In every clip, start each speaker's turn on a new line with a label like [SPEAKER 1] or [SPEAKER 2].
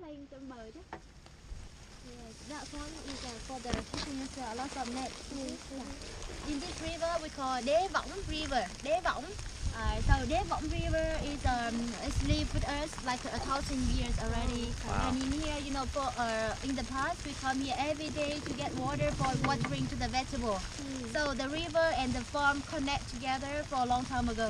[SPEAKER 1] lên cho mời chứ. Yes, that one is for the fishing as well. Lots of nets. In this river we call Đế Võng River. Đế Võng. So Đế Võng River is it's lived with us like 1,000 years already.
[SPEAKER 2] Wow.
[SPEAKER 1] And in here, you know, for in the past we come here every day to get water for watering to the vegetable. So the river and the farm connect together for a long time ago.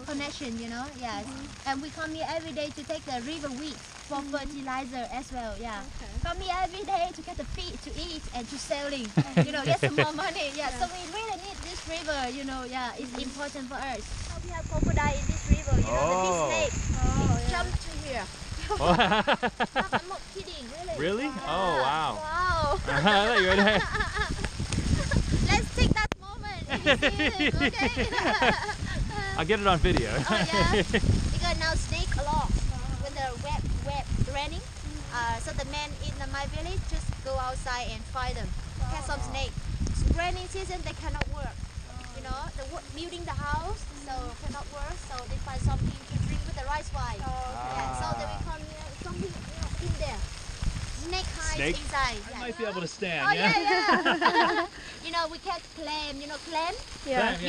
[SPEAKER 1] Connection, you know, yes. And we come here every day to take the river weeds for fertilizer as well, yeah. Come here every day to get the feed to eat and to selling, you know, get some more money, yeah. So we really need this river, you know, yeah, it's important for us. So we have crocodile in this river, you know, the big snake. It jump to here. I'm not kidding, really.
[SPEAKER 2] Really?
[SPEAKER 1] Yeah.
[SPEAKER 2] Oh, wow.
[SPEAKER 1] Wow.
[SPEAKER 2] I thought you were there.
[SPEAKER 1] Let's take that moment. Okay.
[SPEAKER 2] I'll get it on video.
[SPEAKER 1] Oh yeah. Because now snake a lot when the wet raining. So the men in my village just go outside and find them. Catch some snake. Raining season they cannot work. You know, building the house so cannot work. So they find something to drink with the rice wine. Yeah. So they will come here. Something in there. Snake hides inside.
[SPEAKER 2] I might be able to stand.
[SPEAKER 1] Oh
[SPEAKER 2] yeah.
[SPEAKER 1] yeah. You know, we catch clam. You know clam.
[SPEAKER 2] Yeah.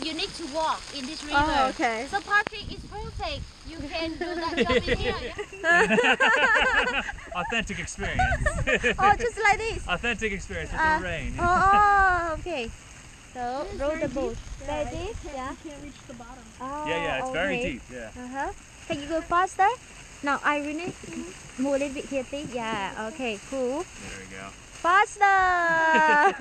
[SPEAKER 1] You need to walk in this river.
[SPEAKER 3] Oh, okay.
[SPEAKER 1] So parking is perfect. You can do that job in here. Yeah?
[SPEAKER 2] Authentic experience.
[SPEAKER 3] Oh, just like this.
[SPEAKER 2] Authentic experience with the rain.
[SPEAKER 3] Oh, okay. So row the boat. Very deep. Yeah.
[SPEAKER 4] You can't reach the bottom.
[SPEAKER 3] Oh,
[SPEAKER 2] Yeah, it's very
[SPEAKER 3] okay.
[SPEAKER 2] deep. Yeah.
[SPEAKER 3] Can you go faster? Now I really move a little bit here, please. Yeah. Okay. Cool.
[SPEAKER 2] There we go.
[SPEAKER 3] Faster!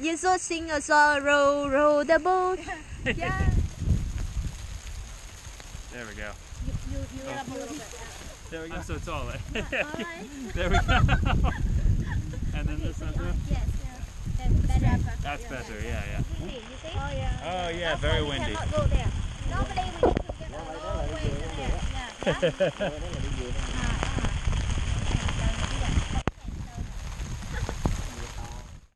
[SPEAKER 3] You so sing a song, row the boat. Yeah.
[SPEAKER 2] There we go.
[SPEAKER 1] You up a little bit.
[SPEAKER 2] There we go. I'm so tall.
[SPEAKER 1] Alright.
[SPEAKER 2] There we go. And then this one too?
[SPEAKER 1] Yes. Better.
[SPEAKER 2] That's better. Yeah.
[SPEAKER 1] You see?
[SPEAKER 4] Oh yeah.
[SPEAKER 2] Oh yeah, very windy.
[SPEAKER 1] We cannot go there. Normally we need to get a long way to there. Yeah.